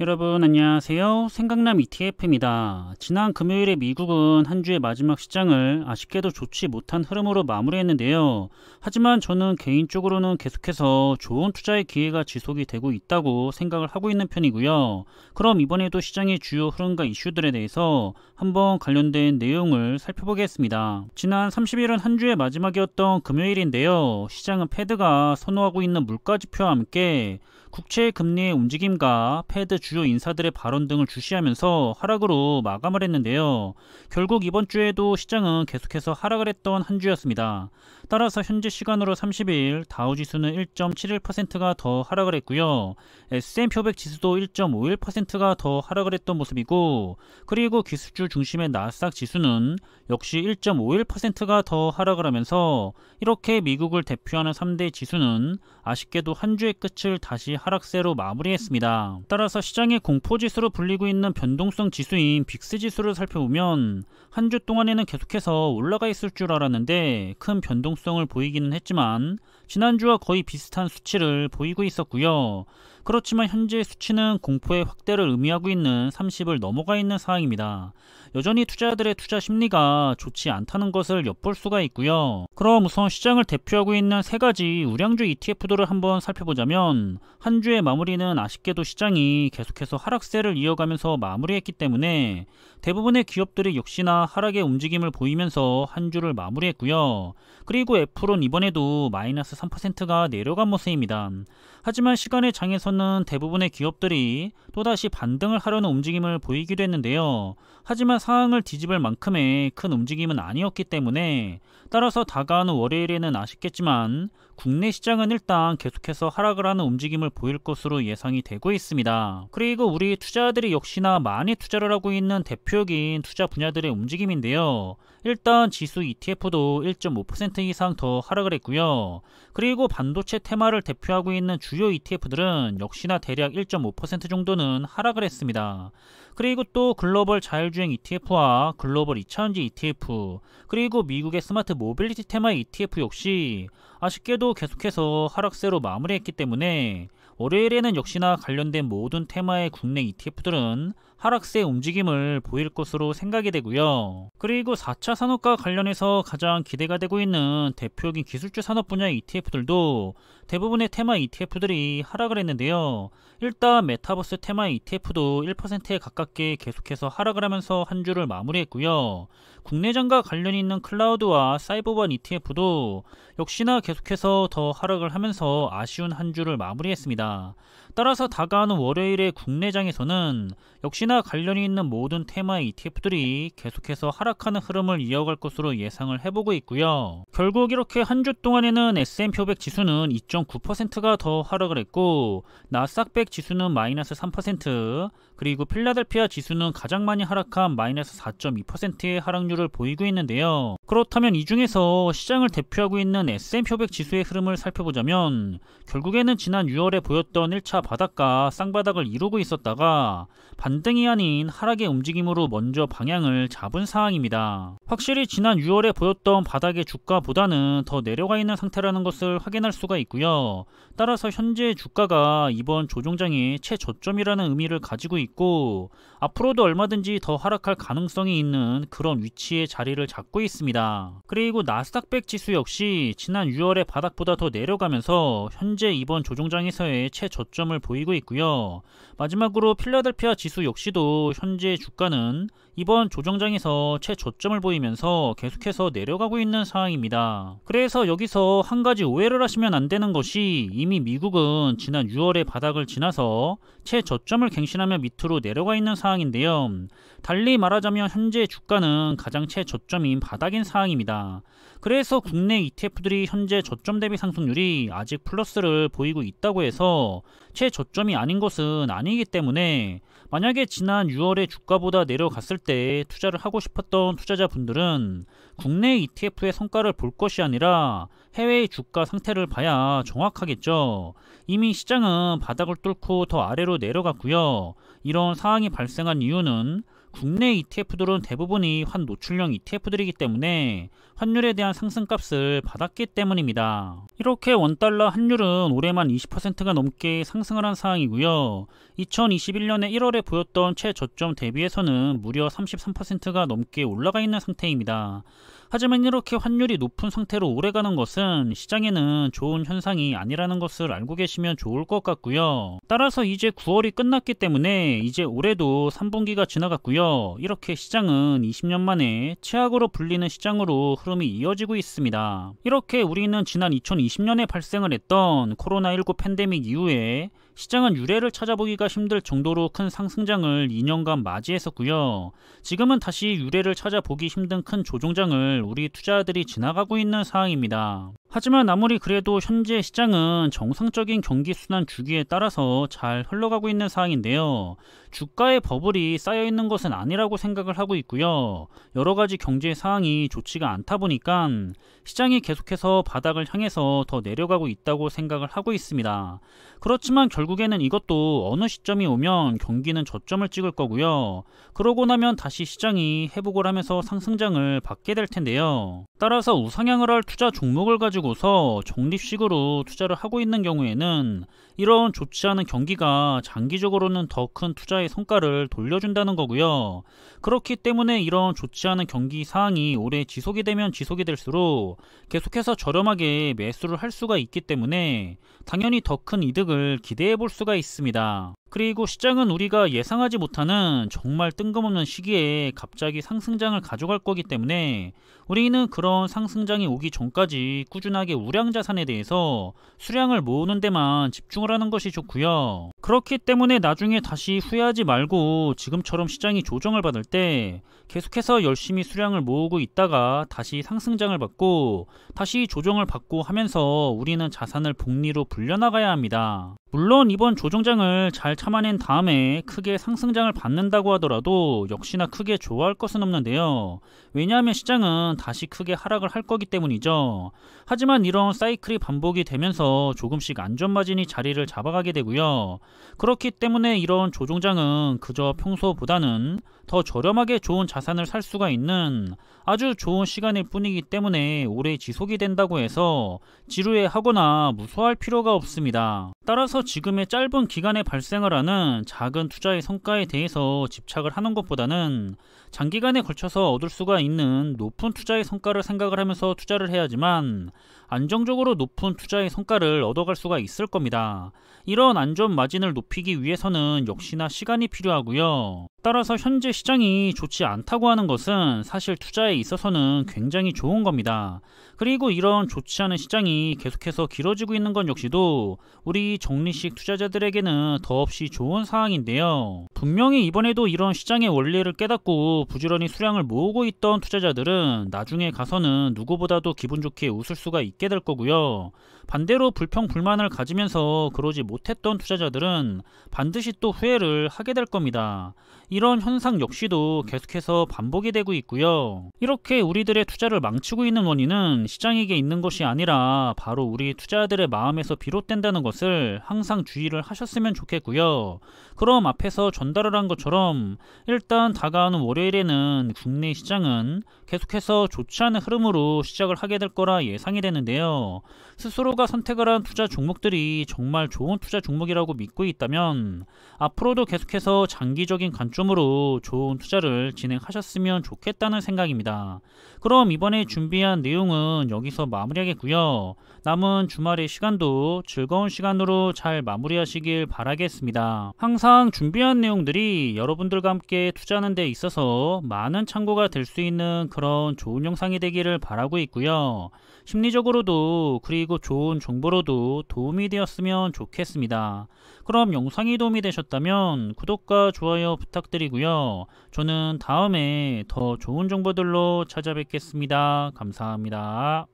여러분 안녕하세요. 생강남 ETF입니다. 지난 금요일에 미국은 한 주의 마지막 시장을 아쉽게도 좋지 못한 흐름으로 마무리했는데요. 하지만 저는 개인적으로는 계속해서 좋은 투자의 기회가 지속이 되고 있다고 생각을 하고 있는 편이고요. 그럼 이번에도 시장의 주요 흐름과 이슈들에 대해서 한번 관련된 내용을 살펴보겠습니다. 지난 30일은 한 주의 마지막이었던 금요일인데요. 시장은 패드가 선호하고 있는 물가지표와 함께 국채 금리의 움직임과 패드 주요 인사들의 발언 등을 주시하면서 하락으로 마감을 했는데요. 결국 이번 주에도 시장은 계속해서 하락을 했던 한 주였습니다. 따라서 현재 시간으로 30일 다우지수는 1.71%가 더 하락을 했고요. S&P 500 지수도 1.51%가 더 하락을 했던 모습이고, 그리고 기술주 중심의 나스닥 지수는 역시 1.51%가 더 하락을 하면서 이렇게 미국을 대표하는 3대 지수는 아쉽게도 한 주의 끝을 다시 하락세로 마무리했습니다. 따라서 시장의 공포지수로 불리고 있는 변동성 지수인 빅스 지수를 살펴보면 한 주 동안에는 계속해서 올라가 있을 줄 알았는데 큰 변동성을 보이기는 했지만 지난주와 거의 비슷한 수치를 보이고 있었고요. 그렇지만 현재 수치는 공포의 확대를 의미하고 있는 30을 넘어가 있는 상황입니다. 여전히 투자자들의 투자 심리가 좋지 않다는 것을 엿볼 수가 있고요. 그럼 우선 시장을 대표하고 있는 세 가지 우량주 ETF들을 한번 살펴보자면 한 주의 마무리는 아쉽게도 시장이 계속해서 하락세를 이어가면서 마무리했기 때문에 대부분의 기업들이 역시나 하락의 움직임을 보이면서 한 주를 마무리했고요. 그리고 애플은 이번에도 마이너스 3%가 내려간 모습입니다. 하지만 시간의 장에서는 대부분의 기업들이 또다시 반등을 하려는 움직임을 보이기도 했는데요. 하지만 상황을 뒤집을 만큼의 큰 움직임은 아니었기 때문에 따라서 다가오는 월요일에는 아쉽겠지만 국내 시장은 일단 계속해서 하락을 하는 움직임을 보일 것으로 예상이 되고 있습니다. 그리고 우리 투자자들이 역시나 많이 투자를 하고 있는 대표적인 투자 분야들의 움직임인데요. 일단 지수 ETF도 1.5% 이상 더 하락을 했고요. 그리고 반도체 테마를 대표하고 있는 주요 ETF들은 역시나 대략 1.5% 정도는 하락을 했습니다. 그리고 또 글로벌 자율주행 ETF와 글로벌 2차전지 ETF, 그리고 미국의 스마트 모빌리티 테마 ETF 역시 아쉽게도 계속해서 하락세로 마무리했기 때문에 월요일에는 역시나 관련된 모든 테마의 국내 ETF들은 하락세 움직임을 보일 것으로 생각이 되고요. 그리고 4차 산업과 관련해서 가장 기대가 되고 있는 대표적인 기술주 산업 분야의 ETF들도 대부분의 테마 ETF들이 하락을 했는데요. 일단 메타버스 테마 ETF도 1%에 가깝게 계속해서 하락을 하면서 한 주를 마무리했고요. 국내장과 관련이 있는 클라우드와 사이버원 ETF도 역시나 계속해서 더 하락을 하면서 아쉬운 한 주를 마무리했습니다. 따라서 다가오는 월요일의 국내장에서는 역시나 관련이 있는 모든 테마 ETF들이 계속해서 하락하는 흐름을 이어갈 것으로 예상을 해보고 있고요. 결국 이렇게 한 주 동안에는 S&P 500 지수는 2.9%가 더 하락을 했고, 나스닥 100 지수는 마이너스 3%, 그리고 필라델피아 지수는 가장 많이 하락한 마이너스 4.2%의 하락률을 보이고 있는데요. 그렇다면 이 중에서 시장을 대표하고 있는 S&P 500 지수의 흐름을 살펴보자면 결국에는 지난 6월에 보였던 1차 바닥과 쌍바닥을 이루고 있었다가 반등이 아닌 하락의 움직임으로 먼저 방향을 잡은 상황입니다. 확실히 지난 6월에 보였던 바닥의 주가보다는 더 내려가 있는 상태라는 것을 확인할 수가 있고요. 따라서 현재 주가가 이번 조정장의 최저점이라는 의미를 가지고 있고 앞으로도 얼마든지 더 하락할 가능성이 있는 그런 위치에 자리를 잡고 있습니다. 그리고 나스닥 100 지수 역시 지난 6월의 바닥보다 더 내려가면서 현재 이번 조정장에서의 최저점을 보이고 있고요. 마지막으로 필라델피아 지수 역시도 현재 주가는 이번 조정장에서 최저점을 보이면서 계속해서 내려가고 있는 상황입니다. 그래서 여기서 한 가지 오해를 하시면 안 되는 것이 이미 미국은 지난 6월의 바닥을 지나서 최저점을 갱신하며 밑으로 내려가 있는 상황인데요. 달리 말하자면 현재 주가는 가장 최저점인 바닥인 상황입니다. 그래서 국내 ETF들이 현재 저점 대비 상승률이 아직 플러스를 보이고 있다고 해서 최저점이 아닌 것은 아니기 때문에 만약에 지난 6월에 주가보다 내려갔을 때 투자를 하고 싶었던 투자자분들은 국내 ETF의 성과를 볼 것이 아니라 해외의 주가 상태를 봐야 정확하겠죠. 이미 시장은 바닥을 뚫고 더 아래로 내려갔고요. 이런 상황이 발생한 이유는 국내 ETF들은 대부분이 환 노출형 ETF들이기 때문에 환율에 대한 상승값을 받았기 때문입니다. 이렇게 원달러 환율은 올해만 20%가 넘게 상승을 한 상황이고요. 2021년에 1월에 보였던 최저점 대비해서는 무려 33%가 넘게 올라가 있는 상태입니다. 하지만 이렇게 환율이 높은 상태로 오래가는 것은 시장에는 좋은 현상이 아니라는 것을 알고 계시면 좋을 것 같고요. 따라서 이제 9월이 끝났기 때문에 이제 올해도 3분기가 지나갔고요. 이렇게 시장은 20년 만에 최악으로 불리는 시장으로 흐름이 이어지고 있습니다. 이렇게 우리는 지난 2020년에 발생을 했던 코로나19 팬데믹 이후에 시장은 유례를 찾아보기가 힘들 정도로 큰 상승장을 2년간 맞이했었고요. 지금은 다시 유례를 찾아보기 힘든 큰 조정장을 우리 투자자들이 지나가고 있는 상황입니다. 하지만 아무리 그래도 현재 시장은 정상적인 경기순환 주기에 따라서 잘 흘러가고 있는 상황인데요. 주가의 버블이 쌓여있는 것은 아니라고 생각을 하고 있고요. 여러가지 경제 상황이 좋지가 않다 보니까 시장이 계속해서 바닥을 향해서 더 내려가고 있다고 생각을 하고 있습니다. 그렇지만 결국에는 이것도 어느 시점이 오면 경기는 저점을 찍을 거고요. 그러고 나면 다시 시장이 회복을 하면서 상승장을 받게 될 텐데요. 따라서 우상향을 할 투자 종목을 가지고서 적립식으로 투자를 하고 있는 경우에는 이런 좋지 않은 경기가 장기적으로는 더 큰 투자의 성과를 돌려준다는 거고요. 그렇기 때문에 이런 좋지 않은 경기 상황이 오래 지속이 되면 지속이 될수록 계속해서 저렴하게 매수를 할 수가 있기 때문에 당연히 더 큰 이득을 기대해 볼 수가 있습니다. 그리고 시장은 우리가 예상하지 못하는 정말 뜬금없는 시기에 갑자기 상승장을 가져갈 거기 때문에 우리는 그런 상승장이 오기 전까지 꾸준하게 우량 자산에 대해서 수량을 모으는 데만 집중을 하는 것이 좋고요. 그렇기 때문에 나중에 다시 후회하지 말고 지금처럼 시장이 조정을 받을 때 계속해서 열심히 수량을 모으고 있다가 다시 상승장을 받고 다시 조정을 받고 하면서 우리는 자산을 복리로 불려나가야 합니다. 물론 이번 조정장을 잘 참아낸 다음에 크게 상승장을 받는다고 하더라도 역시나 크게 좋아할 것은 없는데요. 왜냐하면 시장은 다시 크게 하락을 할 거기 때문이죠. 하지만 이런 사이클이 반복이 되면서 조금씩 안전마진이 자리를 잡아가게 되고요. 그렇기 때문에 이런 조정장은 그저 평소보다는 더 저렴하게 좋은 자산을 살 수가 있는 아주 좋은 시간일 뿐이기 때문에 오래 지속이 된다고 해서 지루해하거나 무서워할 필요가 없습니다. 따라서 지금의 짧은 기간에 발생을 하는 작은 투자의 성과에 대해서 집착을 하는 것보다는 장기간에 걸쳐서 얻을 수가 있는 높은 투자의 성과를 생각을 하면서 투자를 해야지만 안정적으로 높은 투자의 성과를 얻어갈 수가 있을 겁니다. 이런 안전 마진을 높이기 위해서는 역시나 시간이 필요하고요. 따라서 현재 시장이 좋지 않다고 하는 것은 사실 투자에 있어서는 굉장히 좋은 겁니다. 그리고 이런 좋지 않은 시장이 계속해서 길어지고 있는 건 역시도 우리 적립식 투자자들에게는 더없이 좋은 상황인데요. 분명히 이번에도 이런 시장의 원리를 깨닫고 부지런히 수량을 모으고 있던 투자자들은 나중에 가서는 누구보다도 기분 좋게 웃을 수가 있게 될 거고요. 반대로 불평불만을 가지면서 그러지 못했던 투자자들은 반드시 또 후회를 하게 될 겁니다. 이런 현상 역시도 계속해서 반복이 되고 있고요. 이렇게 우리들의 투자를 망치고 있는 원인은 시장에게 있는 것이 아니라 바로 우리 투자자들의 마음에서 비롯된다는 것을 항상 주의를 하셨으면 좋겠고요. 그럼 앞에서 전달을 한 것처럼 일단 다가오는 월요일에는 국내 시장은 계속해서 좋지 않은 흐름으로 시작을 하게 될 거라 예상이 되는데요. 스스로가 선택을 한 투자 종목들이 정말 좋은 투자 종목이라고 믿고 있다면 앞으로도 계속해서 장기적인 관점으로 좋은 투자를 진행하셨으면 좋겠다는 생각입니다. 그럼 이번에 준비한 내용은 여기서 마무리하겠고요. 남은 주말의 시간도 즐거운 시간으로 잘 마무리하시길 바라겠습니다. 항상 준비한 내용들이 여러분들과 함께 투자하는 데 있어서 많은 참고가 될 수 있는 그런 좋은 영상이 되기를 바라고 있고요. 심리적으로도 그리고 좋은 정보로도 도움이 되었으면 좋겠습니다. 그럼 영상이 도움이 되셨다면 구독과 좋아요 부탁드리고요. 저는 다음에 더 좋은 정보들로 찾아뵙겠습니다. 감사합니다.